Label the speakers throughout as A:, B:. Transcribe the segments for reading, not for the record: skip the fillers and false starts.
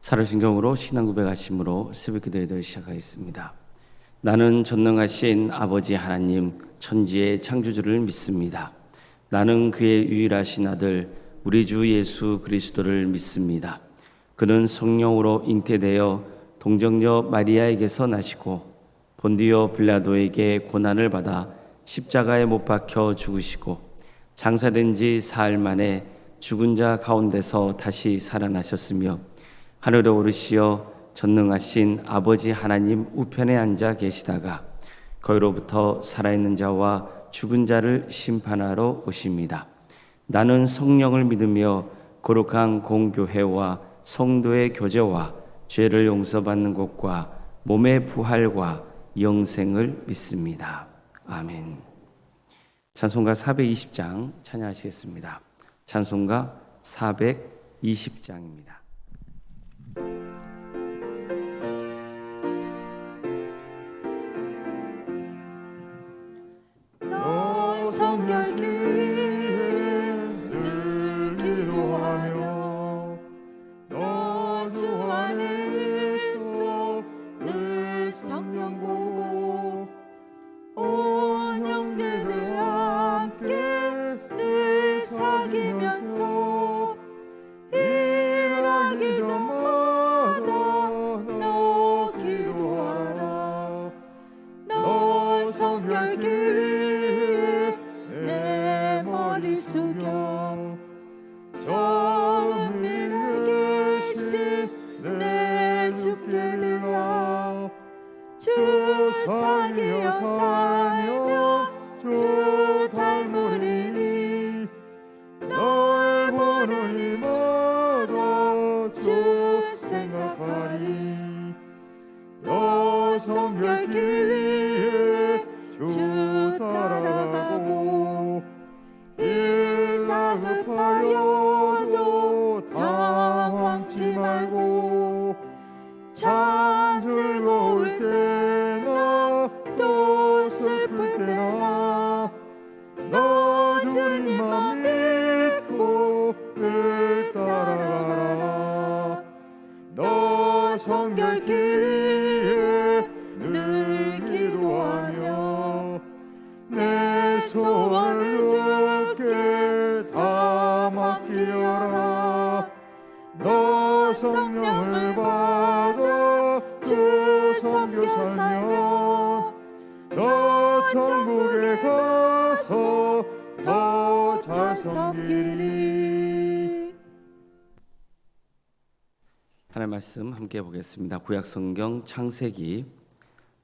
A: 살아신경으로 신앙 고백하심으로 새벽 기도회를 시작하겠습니다. 나는 전능하신 아버지 하나님 천지의 창조주를 믿습니다. 나는 그의 유일하신 아들 우리 주 예수 그리스도를 믿습니다. 그는 성령으로 잉태되어 동정녀 마리아에게서 나시고 본디오 빌라도에게 고난을 받아 십자가에 못 박혀 죽으시고 장사된 지 사흘 만에 죽은 자 가운데서 다시 살아나셨으며 하늘에 오르시어 전능하신 아버지 하나님 우편에 앉아 계시다가 거기로부터 살아있는 자와 죽은 자를 심판하러 오십니다. 나는 성령을 믿으며 거룩한 공교회와 성도의 교제와 죄를 용서받는 것과 몸의 부활과 영생을 믿습니다. 아멘. 찬송가 420장 찬양하시겠습니다. 찬송가 420장입니다.
B: 너 성결기 위해 늘 기도하며 너 주 안에 있어 늘 성령 보고 온 형제들 함께 늘 사귀면서 일하기 전마다 너 기도하라. 너 성결기 위해 내 머리 숙여 저 은밀에 계신 내 주께 빌라. 주 사귀어 살며 주 닮으리니 널 보는 이마다 주 생각하리. 너 성결기 위해 주 따라가고 일 다급하여도 당황치 말고 참 즐거울 때나 또 슬플 때나 너 주님만 믿고 늘 따라가라. 너 성결기 위해 늘 기도하며 내 소원을 주께 다 맡기어라. 너 성령을 받아 주 섬겨 살며 저 천국에 가서 더 잘 섬기리.
A: 하나님 말씀 함께 보겠습니다. 구약 성경 창세기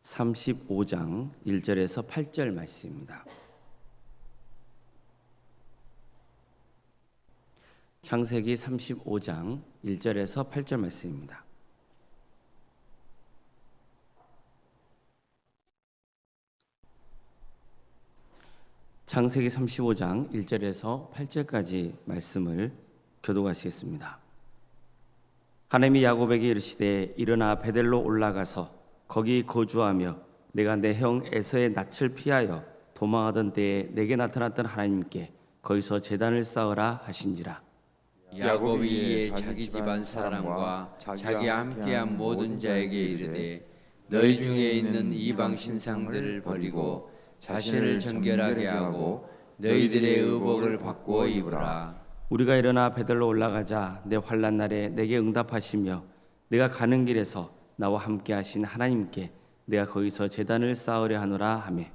A: 35장 1절에서 8절 말씀입니다. 창세기 35장 1절에서 8절 말씀입니다. 창세기 35장 1절에서 8절까지 말씀을 교독하시겠습니다. 하나님이 야곱에게 이르시되 일어나 베델로 올라가서 거기 거주하며 내가 내 형 에서의 낯을 피하여 도망하던 때에 내게 나타났던 하나님께 거기서 제단을 쌓으라 하신지라.
C: 야곱이 이에 자기 집안 사람과 자기와 함께한 모든 자에게 이르되 너희 중에 있는 이방 신상들을 버리고 자신을 정결하게 하고 너희들의 의복을 바꾸어 입으라.
A: 우리가 일어나 베델로 올라가자 내 환난 날에 내게 응답하시며 내가 가는 길에서 나와 함께 하신 하나님께 내가 거기서 제단을 쌓으려 하노라 하매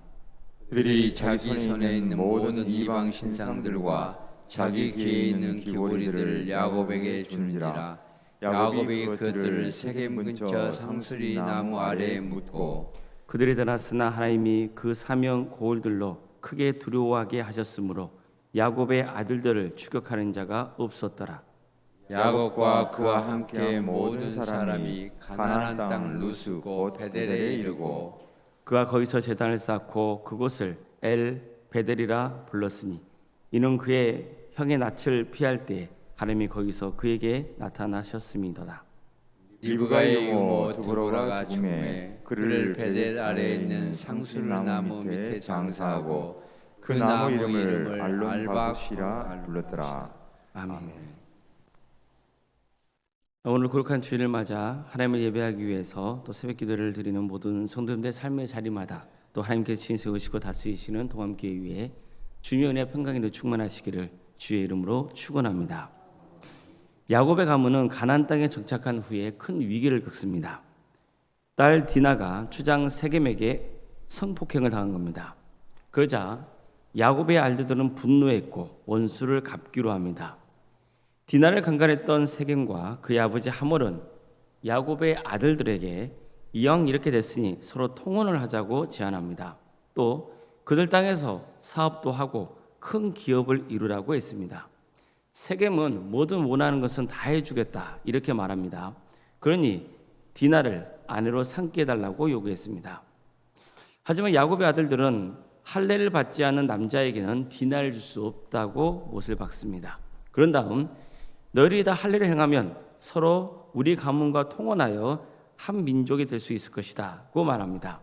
C: 그들이 자기 손에 있는 모든 이방 신상들과 자기 귀에 있는 귀고리들을 야곱에게 주니라. 야곱이 그들을 세겜 근처 상수리 나무 아래에 묻고
A: 그들이 떠났으나 하나님이 그 사명 고을들로 크게 두려워하게 하셨으므로 야곱의 아들들을 추격하는 자가 없었더라.
C: 야곱과 그와 함께 모든 사람이 가나안 땅 루스 곧 베델에 이르고
A: 그가 거기서 제단을 쌓고 그곳을 엘 베델이라 불렀으니 이는 그의 형의 낯을 피할 때 하나님이 거기서 그에게 나타나셨음이더라.
C: 리브가의 유모 드보라가 죽음에 그를 베델 아래에 있는 상수르 나무 밑에 장사하고 그 나무 이름을 알론바굿이라 불렀더라.
A: 아멘. 오늘 거룩한 주일을 맞아 하나님을 예배하기 위해서 또 새벽 기도를 드리는 모든 성도님들의 삶의 자리마다 또 하나님께서 친히 세우시고 다스리시는 동암교회 위에 주님의 은혜와 평강이 충만하시기를 주의 이름으로 축원합니다. 야곱의 가문은 가나안 땅에 정착한 후에 큰 위기를 겪습니다. 딸 디나가 추장 세겜에게 성폭행을 당한 겁니다. 그러자 야곱의 알들들은 분노했고 원수를 갚기로 합니다. 디나를 강간했던 세겜과 그의 아버지 하몰은 야곱의 아들들에게 이왕 이렇게 됐으니 서로 통혼을 하자고 제안합니다. 또 그들 땅에서 사업도 하고 큰 기업을 이루라고 했습니다. 세겜은 모든 원하는 것은 다 해주겠다 이렇게 말합니다. 그러니 디나를 아내로 삼게 해달라고 요구했습니다. 하지만 야곱의 아들들은 할례를 받지 않은 남자에게는 디나를 줄 수 없다고 못을 박습니다. 그런 다음 너희들이 다 할례를 행하면 서로 우리 가문과 통혼하여 한 민족이 될 수 있을 것이다고 말합니다.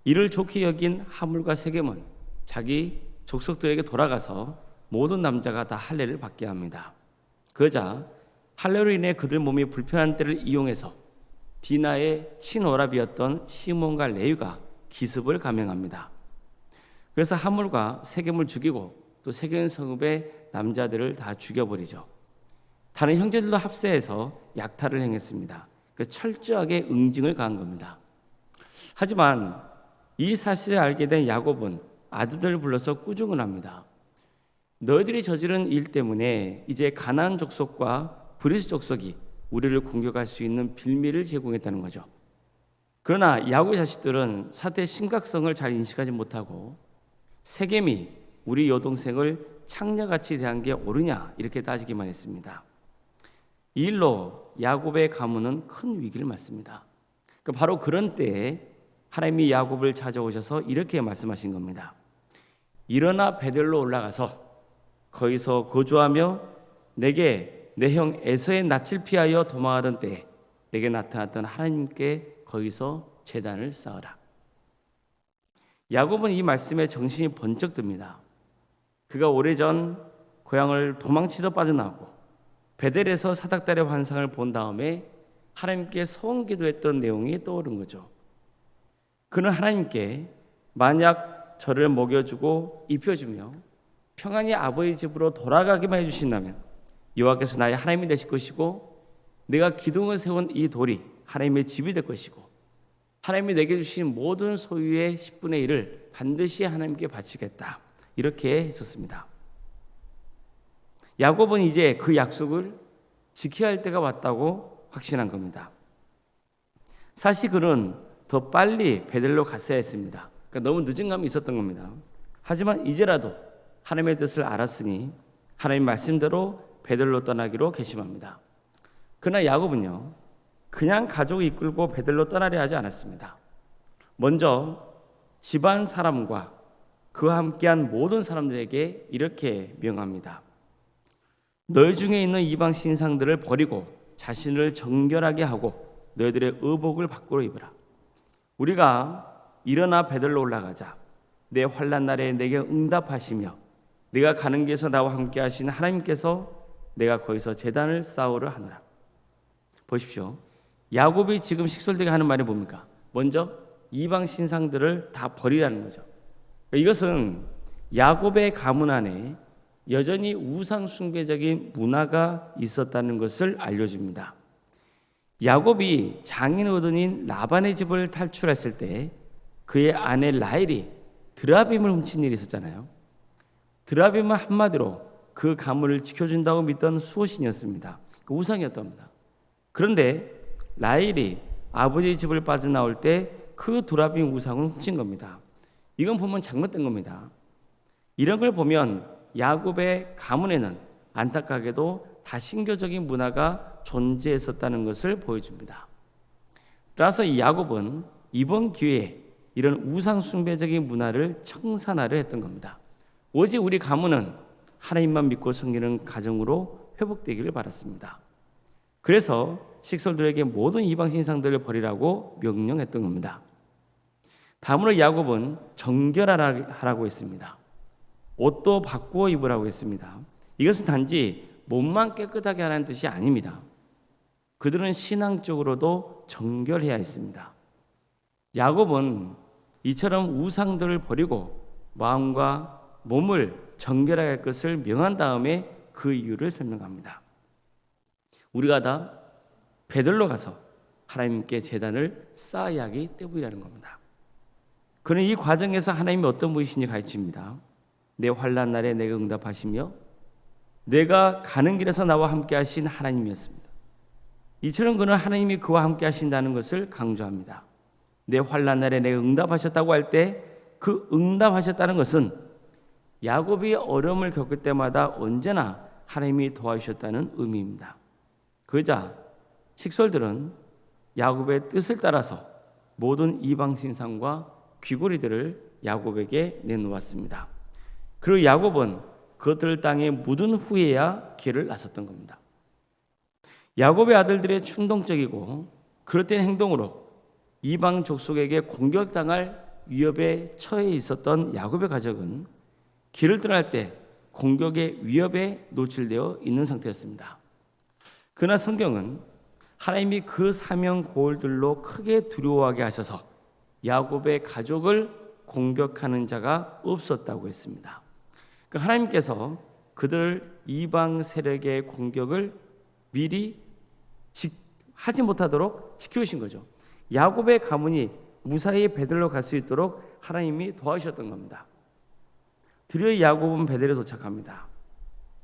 A: 이를 좋게 여긴 하물과 세겜은 자기 족속들에게 돌아가서 모든 남자가 다 할례를 받게 합니다. 그러자 할례로 인해 그들 몸이 불편한 때를 이용해서 디나의 친오라비였던 시몬과 레위가 기습을 감행합니다. 그래서 하물과 세겜을 죽이고 또 세겜 성읍의 남자들을 다 죽여버리죠. 다른 형제들도 합세해서 약탈을 행했습니다. 철저하게 응징을 가한 겁니다. 하지만 이 사실을 알게 된 야곱은 아들들을 불러서 꾸중을 합니다. 너희들이 저지른 일 때문에 이제 가나안 족속과 브리스 족속이 우리를 공격할 수 있는 빌미를 제공했다는 거죠. 그러나 야곱의 자식들은 사태의 심각성을 잘 인식하지 못하고 세겜이 우리 여동생을 창녀같이 대한 게 옳으냐 이렇게 따지기만 했습니다. 이 일로 야곱의 가문은 큰 위기를 맞습니다. 바로 그런 때에 하나님이 야곱을 찾아오셔서 이렇게 말씀하신 겁니다. 일어나 베델로 올라가서 거기서 거주하며 내게 내 형 에서의 낯을 피하여 도망하던 때에 내게 나타났던 하나님께 거기서 제단을 쌓으라. 야곱은 이 말씀에 정신이 번쩍 듭니다. 그가 오래전 고향을 도망치다 빠져나오고 베델에서 사닥달의 환상을 본 다음에 하나님께 소원 기도했던 내용이 떠오른 거죠. 그는 하나님께 만약 저를 먹여주고 입혀주며 평안히 아버지 집으로 돌아가기만 해주신다면 여호와께서 나의 하나님이 되실 것이고 내가 기둥을 세운 이 돌이 하나님의 집이 될 것이고 하나님이 내게 주신 모든 소유의 10분의 1을 반드시 하나님께 바치겠다 이렇게 했었습니다. 야곱은 이제 그 약속을 지켜야 할 때가 왔다고 확신한 겁니다. 사실 그는 더 빨리 베델로 갔어야 했습니다. 그러니까 너무 늦은 감이 있었던 겁니다. 하지만 이제라도 하나님의 뜻을 알았으니 하나님 말씀대로 베델로 떠나기로 결심합니다. 그러나 야곱은요 그냥 가족을 이끌고 베델로 떠나려 하지 않았습니다. 먼저 집안 사람과 그와 함께한 모든 사람들에게 이렇게 명합니다. 너희 중에 있는 이방 신상들을 버리고 자신을 정결하게 하고 너희들의 의복을 밖으로 입으라. 우리가 일어나 베델로 올라가자. 내 환난 날에 내게 응답하시며 내가 가는 길에서 나와 함께 하신 하나님께서 내가 거기서 제단을 쌓으려 하노라. 보십시오. 야곱이 지금 식솔되게 하는 말이 뭡니까? 먼저 이방 신상들을 다 버리라는 거죠. 이것은 야곱의 가문 안에 여전히 우상 숭배적인 문화가 있었다는 것을 알려줍니다. 야곱이 장인 어른인 라반의 집을 탈출했을 때 그의 아내 라헬이 드라빔을 훔친 일이 있었잖아요. 드라빔은 한마디로 그 가문을 지켜준다고 믿던 수호신이었습니다. 그 우상이었답니다. 그런데 라헬이 아버지의 집을 빠져나올 때 그 드라빔 우상을 훔친 겁니다. 이건 보면 잘못된 겁니다. 이런 걸 보면 야곱의 가문에는 안타깝게도 다신교적인 문화가 존재했었다는 것을 보여줍니다. 따라서 이 야곱은 이번 기회에 이런 우상 숭배적인 문화를 청산하려 했던 겁니다. 오직 우리 가문은 하나님만 믿고 섬기는 가정으로 회복되기를 바랐습니다. 그래서 식솔들에게 모든 이방 신상들을 버리라고 명령했던 겁니다. 다음으로 야곱은 정결하라고 했습니다. 옷도 바꾸어 입으라고 했습니다. 이것은 단지 몸만 깨끗하게 하라는 뜻이 아닙니다. 그들은 신앙적으로도 정결해야 했습니다. 야곱은 이처럼 우상들을 버리고 마음과 몸을 정결하게 할 것을 명한 다음에 그 이유를 설명합니다. 우리가 다 베들로 가서 하나님께 제단을 쌓아야 하기 때문이라는 겁니다. 그는 이 과정에서 하나님이 어떤 분이신지 가르칩니다. 내 환난 날에 내가 응답하시며 내가 가는 길에서 나와 함께 하신 하나님이었습니다. 이처럼 그는 하나님이 그와 함께 하신다는 것을 강조합니다. 내 환난 날에 내가 응답하셨다고 할 때 그 응답하셨다는 것은 야곱이 어려움을 겪을 때마다 언제나 하나님이 도와주셨다는 의미입니다. 그러자 식솔들은 야곱의 뜻을 따라서 모든 이방 신상과 귀고리들을 야곱에게 내놓았습니다. 그리고 야곱은 그것들을 땅에 묻은 후에야 길을 나섰던 겁니다. 야곱의 아들들의 충동적이고 그릇된 행동으로 이방 족속에게 공격당할 위협에 처해 있었던 야곱의 가족은 길을 떠날 때 공격의 위협에 노출되어 있는 상태였습니다. 그러나 성경은 하나님이 그 사명 고울들로 크게 두려워하게 하셔서 야곱의 가족을 공격하는 자가 없었다고 했습니다. 하나님께서 그들 이방 세력의 공격을 미리 하지 못하도록 지켜주신 거죠. 야곱의 가문이 무사히 베들로 갈 수 있도록 하나님이 도와주셨던 겁니다. 드디어 야곱은 베델에 도착합니다.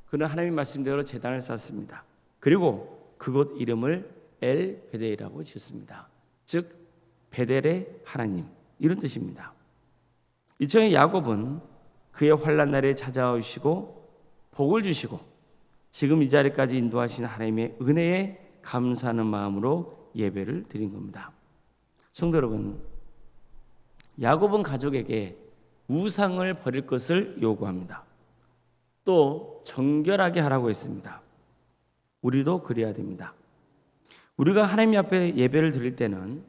A: 그는 하나님 말씀대로 제단을 쌓습니다. 그리고 그곳 이름을 엘 베델이라고 지었습니다. 즉 베델의 하나님, 이런 뜻입니다. 이처럼 야곱은 그의 환난 날에 찾아오시고 복을 주시고 지금 이 자리까지 인도하신 하나님의 은혜에 감사하는 마음으로 예배를 드린 겁니다. 성도 여러분, 야곱은 가족에게 우상을 버릴 것을 요구합니다. 또 정결하게 하라고 했습니다. 우리도 그래야 됩니다. 우리가 하나님 앞에 예배를 드릴 때는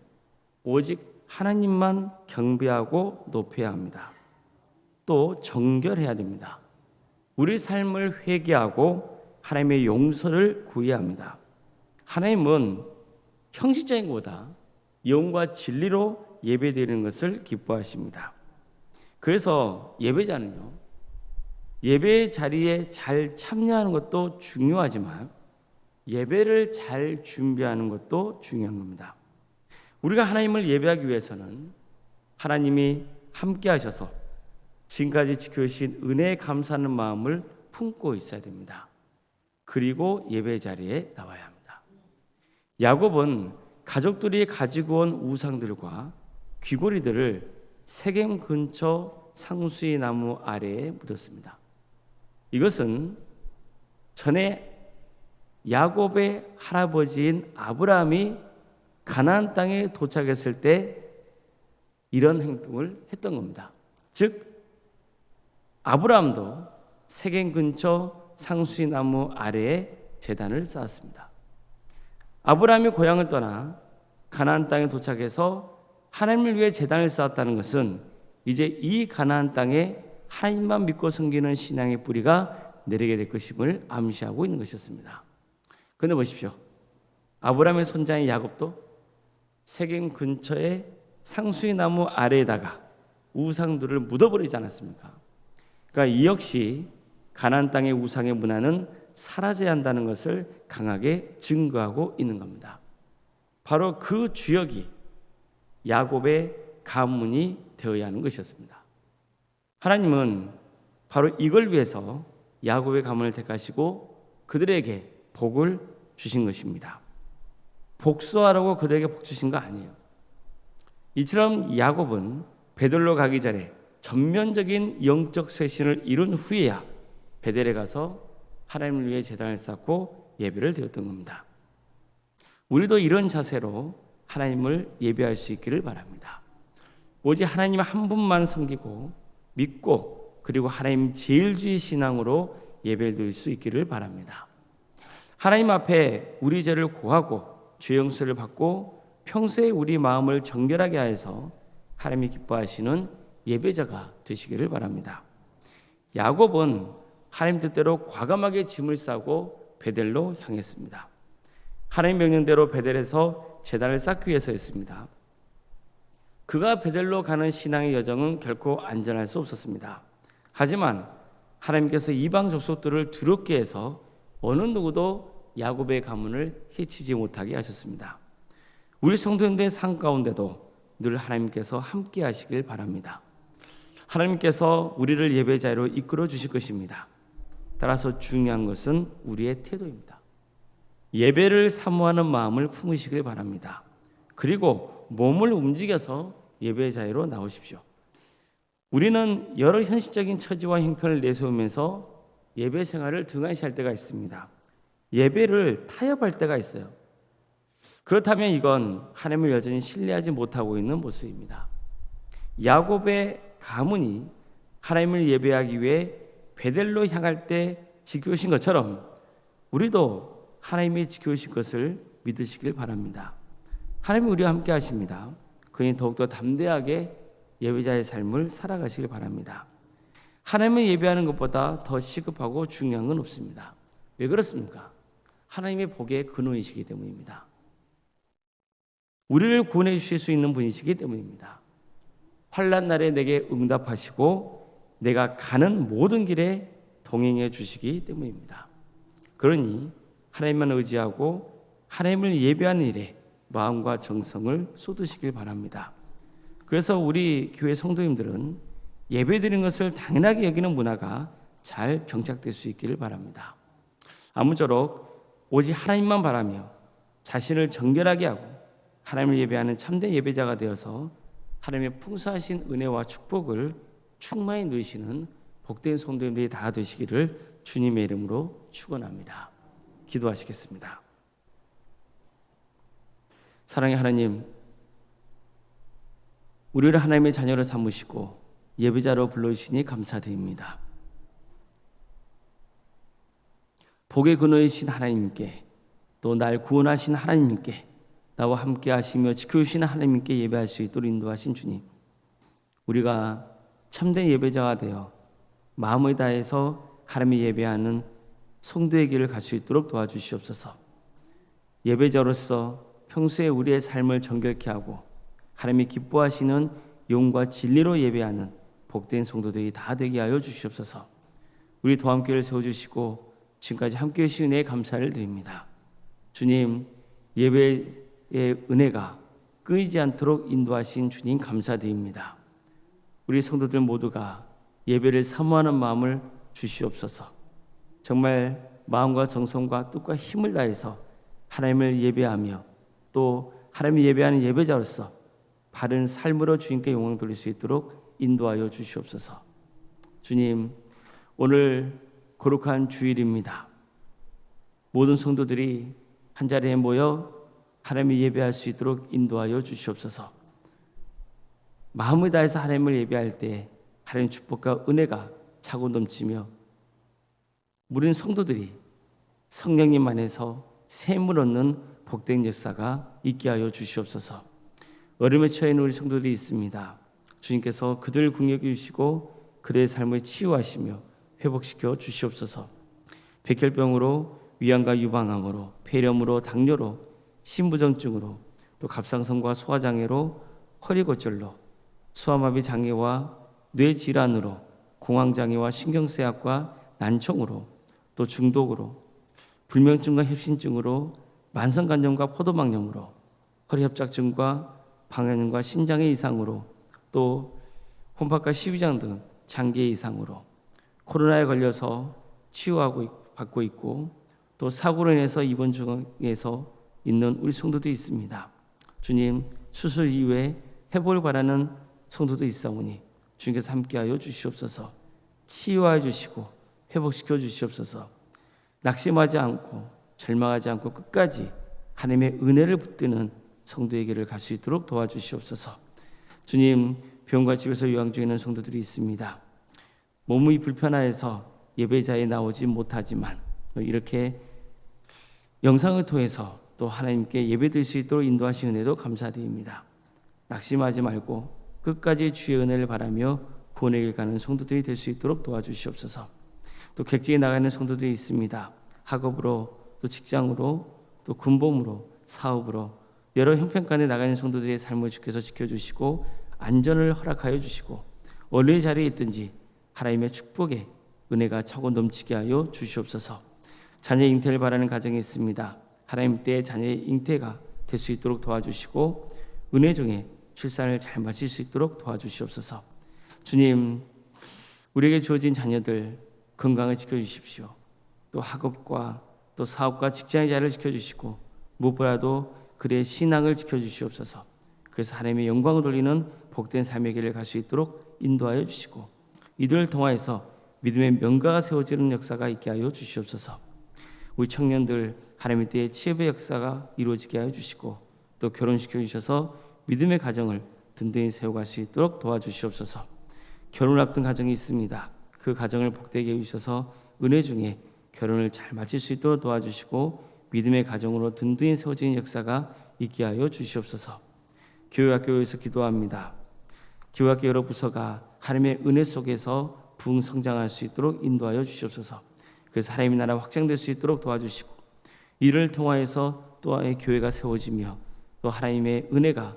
A: 오직 하나님만 경배하고 높여야 합니다. 또 정결해야 됩니다. 우리 삶을 회개하고 하나님의 용서를 구해야 합니다. 하나님은 형식적인 것보다 영과 진리로 예배드리는 것을 기뻐하십니다. 그래서 예배자는요, 예배 자리에 잘 참여하는 것도 중요하지만 예배를 잘 준비하는 것도 중요한 겁니다. 우리가 하나님을 예배하기 위해서는 하나님이 함께 하셔서 지금까지 지켜주신 은혜에 감사하는 마음을 품고 있어야 됩니다. 그리고 예배 자리에 나와야 합니다. 야곱은 가족들이 가지고 온 우상들과 귀고리들을 세겜 근처 상수의 나무 아래에 묻었습니다. 이것은 전에 야곱의 할아버지인 아브라함이 가나안 땅에 도착했을 때 이런 행동을 했던 겁니다. 즉 아브라함도 세겜 근처 상수의 나무 아래에 제단을 쌓았습니다. 아브라함이 고향을 떠나 가나안 땅에 도착해서 하나님을 위해 제단을 쌓았다는 것은 이제 이 가나안 땅에 하나님만 믿고 섬기는 신앙의 뿌리가 내리게 될 것임을 암시하고 있는 것이었습니다. 그런데 보십시오. 아브라함의 손자인 야곱도 세겜 근처에 상수의 나무 아래에다가 우상들을 묻어버리지 않았습니까? 그러니까 이 역시 가나안 땅의 우상의 문화는 사라져야 한다는 것을 강하게 증거하고 있는 겁니다. 바로 그 주역이 야곱의 가문이 되어야 하는 것이었습니다. 하나님은 바로 이걸 위해서 야곱의 가문을 택하시고 그들에게 복을 주신 것입니다. 복수하라고 그들에게 복 주신 거 아니에요. 이처럼 야곱은 베들로 가기 전에 전면적인 영적 쇄신을 이룬 후에야 베델에 가서 하나님을 위해 제단을 쌓고 예배를 드렸던 겁니다. 우리도 이런 자세로 하나님을 예배할 수 있기를 바랍니다. 오직 하나님 한 분만 섬기고 믿고 그리고 하나님 제일주의 신앙으로 예배를 드릴 수 있기를 바랍니다. 하나님 앞에 우리 죄를 고하고 죄 용서를 받고 평소에 우리 마음을 정결하게 하여서 하나님이 기뻐하시는 예배자가 되시기를 바랍니다. 야곱은 하나님 뜻대로 과감하게 짐을 싸고 베델로 향했습니다. 하나님 명령대로 베델에서 제단을 쌓기 위해서였습니다. 그가 베델로 가는 신앙의 여정은 결코 안전할 수 없었습니다. 하지만 하나님께서 이방 족속들을 두렵게 해서 어느 누구도 야곱의 가문을 해치지 못하게 하셨습니다. 우리 성도님들의 삶 가운데도 늘 하나님께서 함께 하시길 바랍니다. 하나님께서 우리를 예배 자리로 이끌어 주실 것입니다. 따라서 중요한 것은 우리의 태도입니다. 예배를 사모하는 마음을 품으시길 바랍니다. 그리고 몸을 움직여서 예배 자리로 나오십시오. 우리는 여러 현실적인 처지와 형편을 내세우면서 예배 생활을 등한시할 때가 있습니다. 예배를 타협할 때가 있어요. 그렇다면 이건 하나님을 여전히 신뢰하지 못하고 있는 모습입니다. 야곱의 가문이 하나님을 예배하기 위해 베델로 향할 때 지켜오신 것처럼 우리도 하나님이 지켜오신 것을 믿으시길 바랍니다. 하나님이 우리와 함께 하십니다. 그러니 더욱더 담대하게 예배자의 삶을 살아가시길 바랍니다. 하나님을 예배하는 것보다 더 시급하고 중요한 건 없습니다. 왜 그렇습니까? 하나님의 복의 근원이시기 때문입니다. 우리를 구원해 주실 수 있는 분이시기 때문입니다. 환난 날에 내게 응답하시고 내가 가는 모든 길에 동행해 주시기 때문입니다. 그러니 하나님만 의지하고 하나님을 예배하는 일에 마음과 정성을 쏟으시길 바랍니다. 그래서 우리 교회 성도님들은 예배드리는 것을 당연하게 여기는 문화가 잘 정착될 수 있기를 바랍니다. 아무쪼록 오직 하나님만 바라며 자신을 정결하게 하고 하나님을 예배하는 참된 예배자가 되어서 하나님의 풍성하신 은혜와 축복을 충만히 누리시는 복된 성도님들이 다 되시기를 주님의 이름으로 축원합니다. 기도하시겠습니다. 사랑의 하나님, 우리를 하나님의 자녀로 삼으시고 예배자로 불러주시니 감사드립니다. 복의 근원이신 하나님께 또 날 구원하신 하나님께 나와 함께 하시며 지켜주시는 하나님께 예배할 수 있도록 인도하신 주님, 우리가 참된 예배자가 되어 마음을 다해서 하나님을 예배하는 성도의 길을 갈 수 있도록 도와주시옵소서. 예배자로서 평소에 우리의 삶을 정결케 하고 하나님이 기뻐하시는 용과 진리로 예배하는 복된 성도들이 다 되게 하여 주시옵소서. 우리 도함교회를 세워주시고 지금까지 함께해 주신 은혜에 감사를 드립니다. 주님, 예배의 은혜가 끊이지 않도록 인도하신 주님 감사드립니다. 우리 성도들 모두가 예배를 사모하는 마음을 주시옵소서. 정말 마음과 정성과 뜻과 힘을 다해서 하나님을 예배하며 또 하나님을 예배하는 예배자로서 바른 삶으로 주님께 영광 돌릴 수 있도록 인도하여 주시옵소서. 주님, 오늘 거룩한 주일입니다. 모든 성도들이 한자리에 모여 하나님을 예배할 수 있도록 인도하여 주시옵소서. 마음을 다해서 하나님을 예배할 때 하나님 축복과 은혜가 차고 넘치며 우리는 성도들이 성령님 안에서 샘을 얻는 복된 역사가 있게 하여 주시옵소서. 어려움에 처해 있는 우리 성도들이 있습니다. 주님께서 그들을 긍휼히 주시고 그들의 삶을 치유하시며 회복시켜 주시옵소서. 백혈병으로, 위암과 유방암으로, 폐렴으로, 당뇨로, 신부전증으로, 또 갑상선과 소화장애로, 허리고절로, 수화마비 장애와 뇌질환으로, 공황장애와 신경쇠약과 난청으로, 또 중독으로, 불면증과 협신증으로, 만성간염과 포도막염으로, 허리협착증과 방해증과 신장의 이상으로, 또 홈파과 십이장 등 장기의 이상으로, 코로나에 걸려서 치유받고 있고 또 사고로 인해서 입원 중에서 있는 우리 성도도 있습니다. 주님, 수술 이후에 회복을 바라는 성도도 있사오니 주님께서 함께하여 주시옵소서. 치유하여 주시고 회복시켜 주시옵소서. 낙심하지 않고 절망하지 않고 끝까지 하나님의 은혜를 붙드는 성도에게를 갈 수 있도록 도와주시옵소서. 주님, 병과 집에서 요양 중에 있는 성도들이 있습니다. 몸이 불편해서 예배자에 나오지 못하지만 이렇게 영상을 통해서 또 하나님께 예배드릴 수 있도록 인도하신 은혜도 감사드립니다. 낙심하지 말고 끝까지 주의 은혜를 바라며 구원의 길 가는 성도들이 될 수 있도록 도와주시옵소서. 또 객지에 나가는 성도들이 있습니다. 학업으로 또 직장으로 또 근본으로 사업으로 여러 형편간에 나가는 성도들의 삶을 주께서 지켜주시고 안전을 허락하여 주시고 어느 자리에 있든지 하나님의 축복에 은혜가 차고 넘치게 하여 주시옵소서. 자녀 잉태를 바라는 가정이 있습니다. 하나님 때에 자녀의 잉태가 될 수 있도록 도와주시고 은혜 중에 출산을 잘 마칠 수 있도록 도와주시옵소서. 주님, 우리에게 주어진 자녀들 건강을 지켜주십시오. 또 학업과 또 사업과 직장의 자리를 지켜주시고 무엇보다도 그의 신앙을 지켜주시옵소서. 그래서 하나님의 영광을 돌리는 복된 삶의 길을 갈 수 있도록 인도하여 주시고 이들을 통하여서 믿음의 명가가 세워지는 역사가 있게 하여 주시옵소서. 우리 청년들 하나님의 때에 취업의 역사가 이루어지게 하여 주시고 또 결혼시켜 주셔서 믿음의 가정을 든든히 세워갈 수 있도록 도와주시옵소서. 결혼을 앞둔 가정이 있습니다. 그 가정을 복되게 해주셔서 은혜 중에 결혼을 잘 마칠 수 있도록 도와주시고 믿음의 가정으로 든든히 세워지는 역사가 있게 하여 주시옵소서. 교회학교에서 기도합니다. 교회학교 여러 부서가 하나님의 은혜 속에서 부흥 성장할 수 있도록 인도하여 주시옵소서. 그래서 하나님의 나라 확장될 수 있도록 도와주시고 이를 통하여서 또한 교회가 세워지며 또 하나님의 은혜가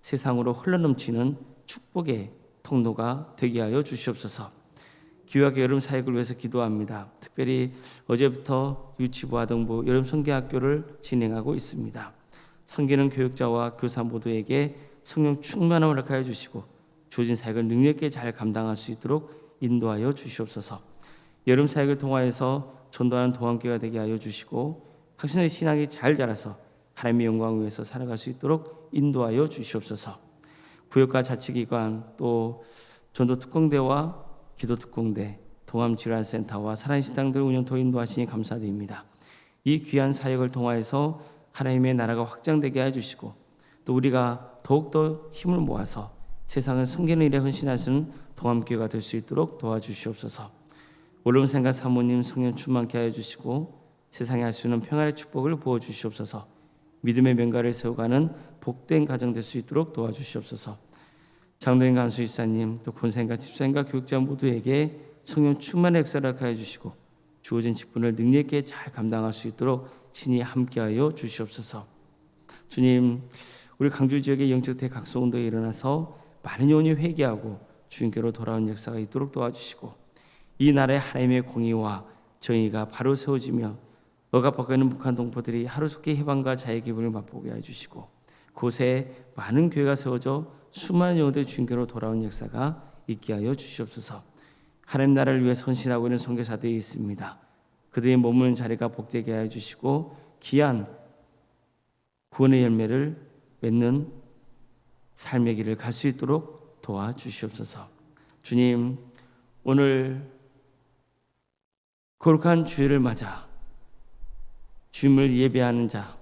A: 세상으로 흘러넘치는 축복의 통로가 되게 하여 주시옵소서. 교회학교 여름 사역을 위해서 기도합니다. 특별히 어제부터 유치부 아동부 여름 성경학교를 진행하고 있습니다. 섬기는 교육자와 교사 모두에게 성령 충만함을 허락하여 주시고 주어진 사역을 능력 있게 잘 감당할 수 있도록 인도하여 주시옵소서. 여름 사역을 통하여서 전도하는 동안교회가 되게 하여 주시고 학생의 신앙이 잘 자라서 하나님의 영광을 위해서 살아갈 수 있도록 인도하여 주시옵소서. 구역과 자치기관 또 전도특공대와 기도특공대 동암질환센터와 사랑식당들 운영토 인도하시니 감사드립니다. 이 귀한 사역을 통하여서 하나님의 나라가 확장되게 해주시고 또 우리가 더욱더 힘을 모아서 세상을 섬기는 일에 헌신하시는 동암교회가 될 수 있도록 도와주시옵소서. 올림생과 사모님 성령 충만케 하여 주시고 세상에 할 수 있는 평안의 축복을 부어주시옵소서. 믿음의 명가를 세워가는 복된 가정 될 수 있도록 도와주시옵소서. 장로인 간수 이사님 또 권사님과 집사님과 교육자 모두에게 성령 충만의 역사를 하여 주시고 주어진 직분을 능력 있게 잘 감당할 수 있도록 친히 함께하여 주시옵소서. 주님, 우리 강주 지역의 영적 대각성운동에 일어나서 많은 영혼이 회개하고 주님께로 돌아온 역사가 있도록 도와주시고 이 나라의 하나님의 공의와 정의가 바로 세워지며 억압받고 있는 북한 동포들이 하루속히 해방과 자유의 기분을 맛보게 해주시고 그곳에 많은 교회가 세워져 수많은 영혼들이 주님께로 돌아온 역사가 있게 하여 주시옵소서. 하나님 나라를 위해 헌신하고 있는 선교사들이 있습니다. 그들이 머무는 자리가 복되게 하여 주시고 귀한 구원의 열매를 맺는 삶의 길을 갈 수 있도록 도와주시옵소서. 주님, 오늘 거룩한 주일을 맞아 주님을 예배하는 자,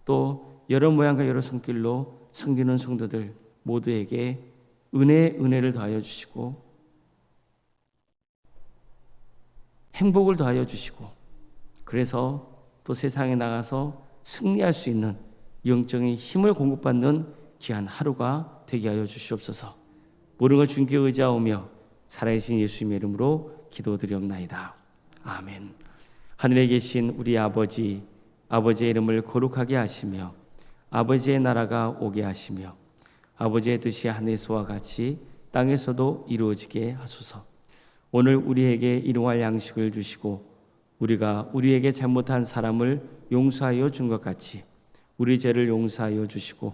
A: 또 여러 모양과 여러 손길로 섬기는 성도들 모두에게 은혜를 더하여 주시고 행복을 더하여 주시고 그래서 또 세상에 나가서 승리할 수 있는 영적인 힘을 공급받는 귀한 하루가 되게 하여 주시옵소서. 모든 걸 주님께 의지하오며 살아계신 예수님의 이름으로 기도드리옵나이다. 아멘. 하늘에 계신 우리 아버지, 아버지의 이름을 거룩하게 하시며 아버지의 나라가 오게 하시며 아버지의 뜻이 하늘에서와 같이 땅에서도 이루어지게 하소서. 오늘 우리에게 일용할 양식을 주시고 우리가 우리에게 잘못한 사람을 용서하여 준 것 같이 우리 죄를 용서하여 주시고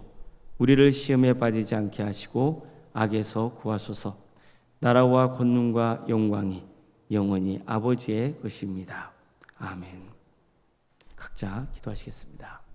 A: 우리를 시험에 빠지지 않게 하시고 악에서 구하소서. 나라와 권능과 영광이 영원히 아버지의 것입니다. 아멘. 각자 기도하시겠습니다.